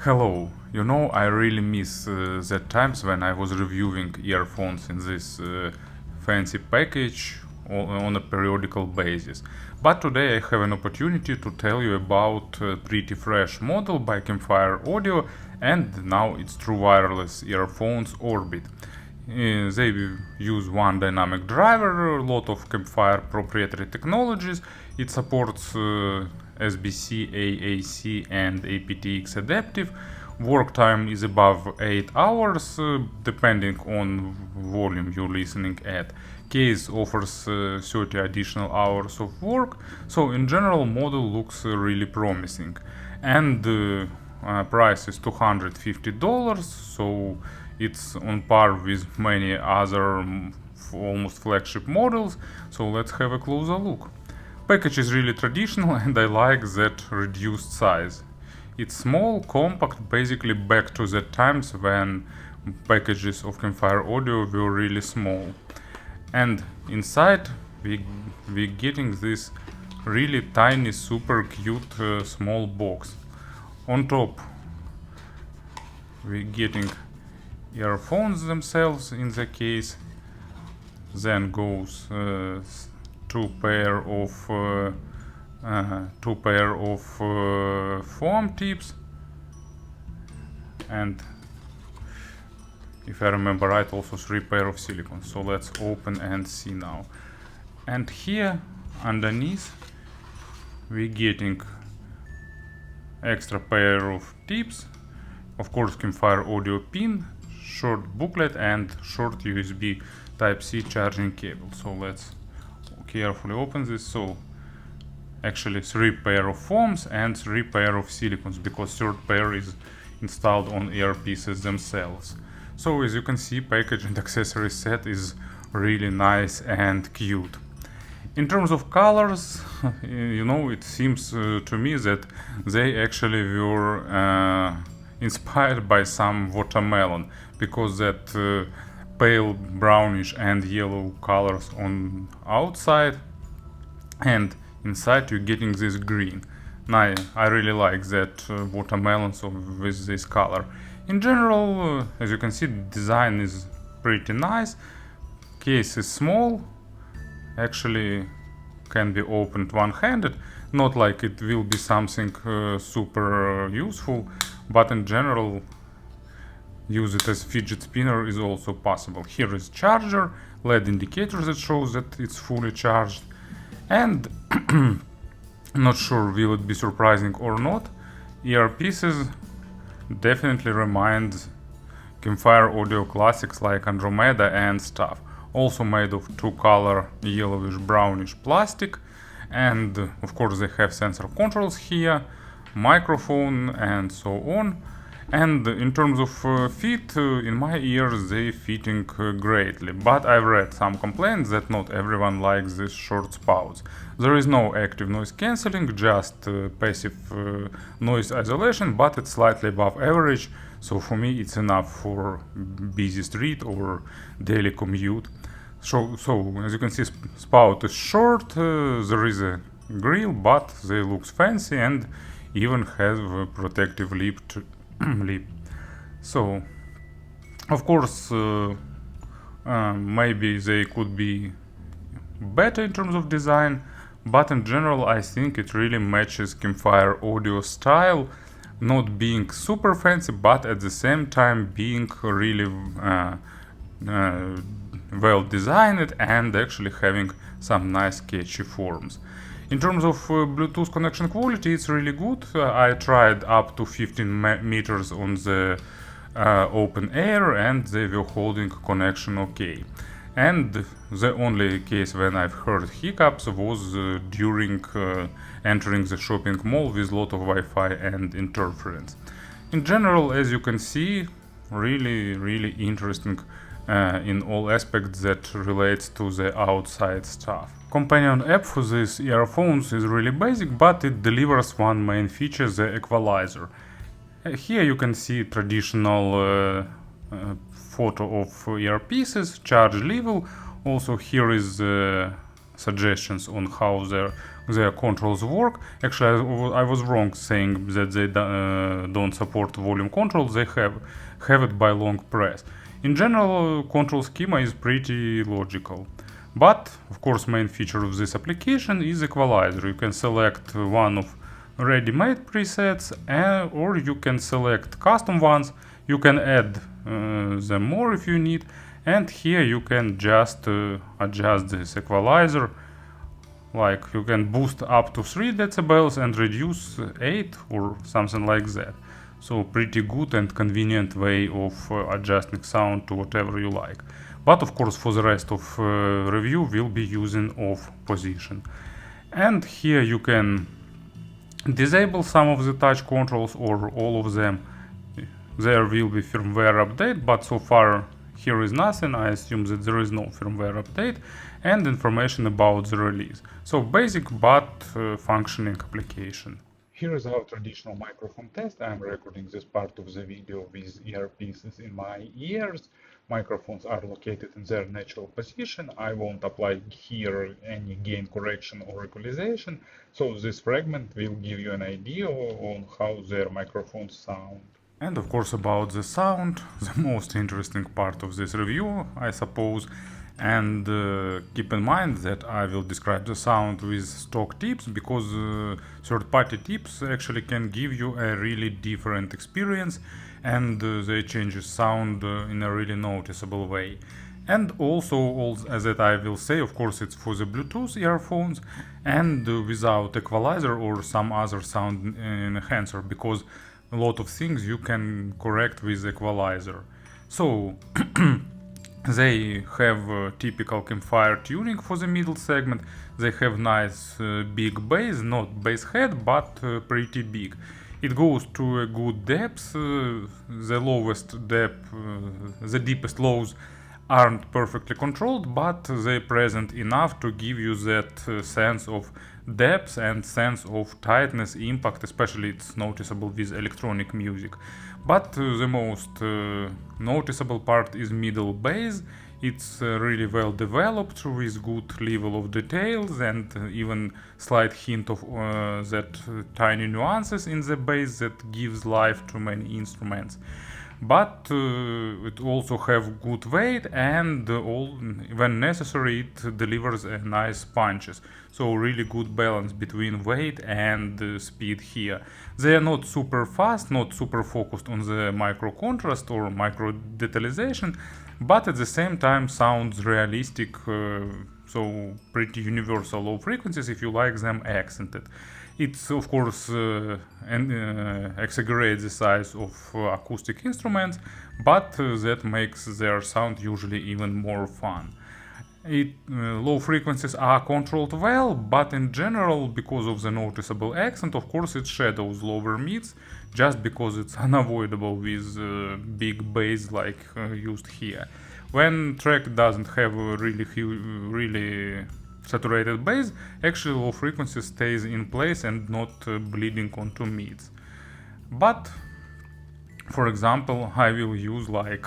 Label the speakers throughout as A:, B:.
A: Hello, I really miss the times when I was reviewing earphones in this fancy package on a periodical basis. But today I have an opportunity to tell you about a pretty fresh model by Campfire Audio, and now it's true wireless earphones Orbit. They use one dynamic driver, a lot of Campfire proprietary technologies. It supports SBC, AAC and aptX adaptive. Work time is above 8 hours, depending on volume you're listening at. Case offers 30 additional hours of work, so in general model looks really promising. And price is $250, so it's on par with many other almost flagship models. So let's have a closer look. Package is really traditional and I like that reduced size. It's small, compact, basically back to the times when packages of Campfire Audio were really small. And inside we're getting this really tiny, super cute small box. On top we're getting earphones themselves in the case. Then goes two pair of foam tips, and if I remember right, also 3 pair of silicone. So let's open and see now. And here underneath we're getting extra pair of tips, of course Campfire audio pin, short booklet and short USB Type-C charging cable. So let's carefully open this. So actually 3 pair of foams and 3 pair of silicones, because third pair is installed on earpieces themselves. So as you can see, package and accessory set is really nice and cute. In terms of colors, it seems to me that they actually were inspired by some watermelon, because that pale brownish and yellow colors on outside, and inside you're getting this green. Now I really like that watermelon, so with this color. In general, as you can see, design is pretty nice. Case is small, actually can be opened one-handed, not like it will be something super useful, but in general use it as fidget spinner is also possible. Here is charger, LED indicator that shows that it's fully charged, and not sure will it be surprising or not, earpieces definitely remind Campfire audio classics like Andromeda and stuff. Also made of 2-color yellowish brownish plastic, and of course they have sensor controls here, microphone and so on. And in terms of fit, in my ears they fitting greatly, but I've read some complaints that not everyone likes this short spouts. There is no active noise cancelling, just passive noise isolation, but it's slightly above average, so for me it's enough for busy street or daily commute. So as you can see, spout is short, there is a grill, but they looks fancy and even have a protective lip. So of course maybe they could be better in terms of design, but in general I think it really matches Campfire audio style, not being super fancy but at the same time being really well designed and actually having some nice catchy forms. In terms of Bluetooth connection quality, it's really good. I tried up to 15 meters on the open air and they were holding connection okay. And the only case when I've heard hiccups was during entering the shopping mall with a lot of Wi-Fi and interference. In general, as you can see, really interesting in all aspects that relates to the outside stuff. Companion app for these earphones is really basic, but it delivers one main feature, the equalizer. Here you can see traditional photo of earpieces, charge level. Also here is suggestions on how their their controls work. Actually, I was wrong saying that they don't support volume control. They have it by long press. In general, control schema is pretty logical. But, of course, main feature of this application is equalizer. You can select one of ready-made presets, or you can select custom ones. You can add them more if you need. And here you can just adjust this equalizer. Like you can boost up to 3 decibels and reduce 8 or something like that. So pretty good and convenient way of adjusting sound to whatever you like. But of course for the rest of review we'll be using off position. And here you can disable some of the touch controls or all of them. There will be firmware update, but so far here is nothing. I assume that there is no firmware update, and information about the release. So basic but functioning application. Here is our traditional microphone test. I'm recording this part of the video with earpieces in my ears. Microphones are located in their natural position. I won't apply here any gain correction or equalization. So this fragment will give you an idea on how their microphones sound. And of course about the sound, the most interesting part of this review, I suppose. And keep in mind that I will describe the sound with stock tips, because third-party tips actually can give you a really different experience, and they change the sound in a really noticeable way. And also that I will say, of course, it's for the Bluetooth earphones and without equalizer or some other sound enhancer, because a lot of things you can correct with equalizer. So they have typical Campfire tuning for the middle segment. They have nice big bass, not bass head, but pretty big. It goes to a good depth. The lowest depth, the deepest lows aren't perfectly controlled, but they're present enough to give you that sense of depth and sense of tightness, impact. Especially it's noticeable with electronic music. But the most noticeable part is middle bass. It's really well developed with good level of details and even slight hint of that tiny nuances in the bass that gives life to many instruments. But it also have good weight, and when necessary it delivers a nice punches. So really good balance between weight and speed here. They are not super fast, not super focused on the micro contrast or micro detalization, but at the same time sounds realistic, so pretty universal low frequencies if you like them accented. It's of course exaggerates the size of acoustic instruments, but that makes their sound usually even more fun. Low frequencies are controlled well, but in general, because of the noticeable accent, of course it shadows lower mids, just because it's unavoidable with big bass like used here. When track doesn't have a really saturated bass, actually low frequency stays in place and not bleeding onto mids. But for example, I will use like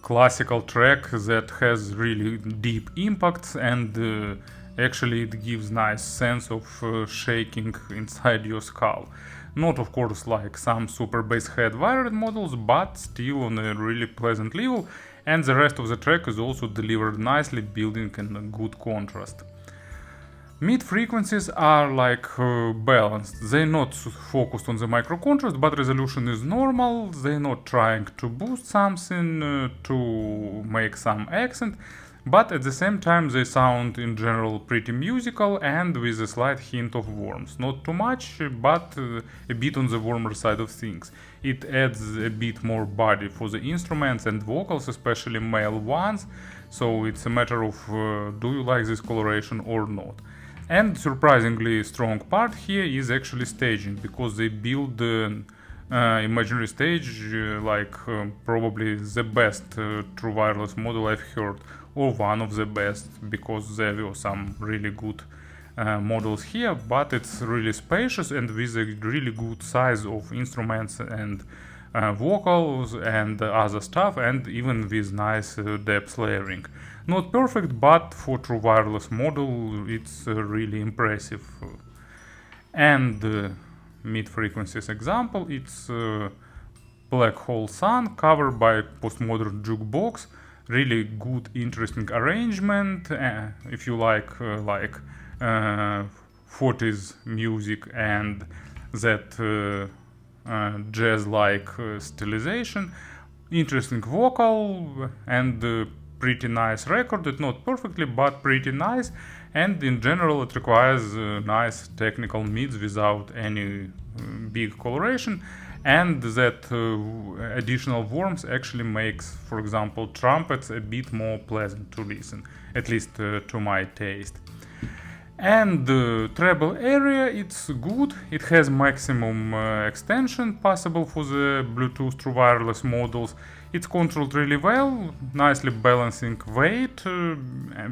A: classical track that has really deep impacts, and actually it gives nice sense of shaking inside your skull. Not of course like some super bass head wired models, but still on a really pleasant level. And the rest of the track is also delivered nicely, building in a good contrast. Mid frequencies are like balanced. They're not focused on the micro contrast, but resolution is normal. They're not trying to boost something to make some accent, but at the same time they sound in general pretty musical and with a slight hint of warmth. Not too much, but a bit on the warmer side of things. It adds a bit more body for the instruments and vocals, especially male ones. So it's a matter of do you like this coloration or not. And surprisingly strong part here is actually staging, because they build imaginary stage like probably the best true wireless model I've heard, or one of the best, because there were some really good models here, but it's really spacious and with a really good size of instruments and vocals and other stuff, and even with nice depth layering. Not perfect, but for true wireless model it's really impressive. And mid-frequencies example, it's Black Hole Sun covered by Postmodern Jukebox. Really good, interesting arrangement. If you like 40s music and that jazz-like stylization, interesting vocal and pretty nice recorded, not perfectly but pretty nice, and in general it requires nice technical mids without any big coloration, and that additional warmth actually makes, for example, trumpets a bit more pleasant to listen, at least to my taste. And the treble area, it's good. It has maximum extension possible for the Bluetooth true wireless models. It's controlled really well, nicely balancing weight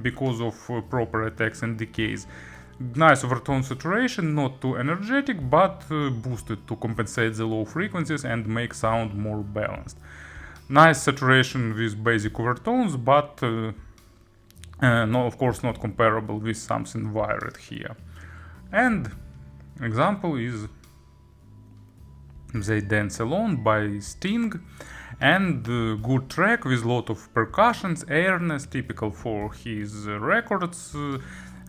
A: because of proper attacks and decays. Nice overtone saturation, not too energetic, but boosted to compensate the low frequencies and make sound more balanced. Nice saturation with basic overtones, but no, of course not comparable with something wired here. And example is They Dance Alone by Sting, and good track with lot of percussions, airness, typical for his records.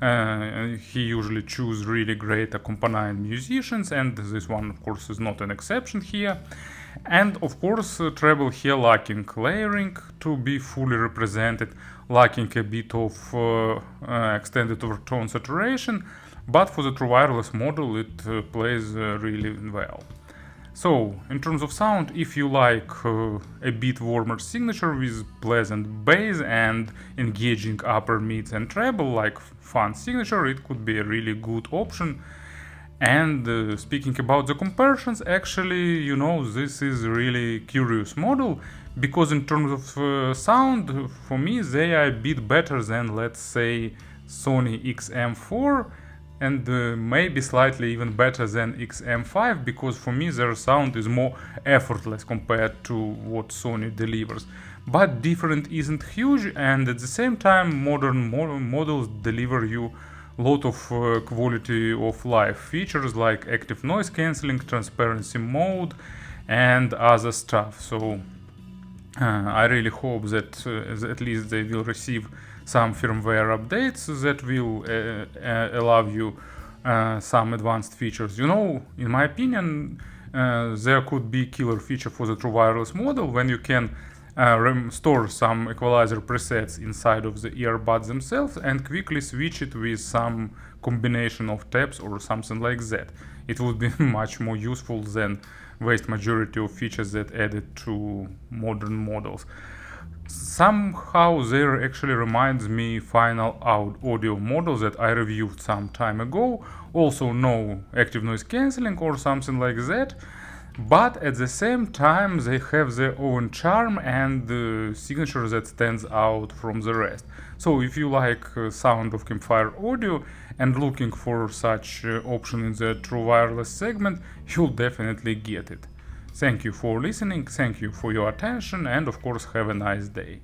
A: He usually choose really great accompanying musicians, and this one of course is not an exception here. And of course treble here lacking layering to be fully represented, lacking a bit of extended overtone saturation, but for the true wireless model it plays really well. So, in terms of sound, if you like a bit warmer signature with pleasant bass and engaging upper mids and treble, like fun signature, it could be a really good option. And speaking about the comparisons, actually, you know, this is a really curious model, because in terms of sound, for me, they are a bit better than, let's say, Sony XM4, and maybe slightly even better than XM5, because for me their sound is more effortless compared to what Sony delivers. But difference isn't huge, and at the same time modern models deliver you a lot of quality of life features like active noise cancelling, transparency mode, and other stuff. So I really hope that at least they will receive some firmware updates that will allow you some advanced features. You know, in my opinion, there could be killer feature for the true wireless model when you can store some equalizer presets inside of the earbuds themselves and quickly switch it with some combination of taps or something like that. It would be much more useful than vast majority of features that added to modern models. Somehow there actually reminds me final audio model that I reviewed some time ago. Also no active noise cancelling or something like that, but at the same time they have their own charm and signature that stands out from the rest. So if you like sound of Campfire Audio and looking for such option in the true wireless segment, you'll definitely get it. Thank you for listening, thank you for your attention, and of course have a nice day.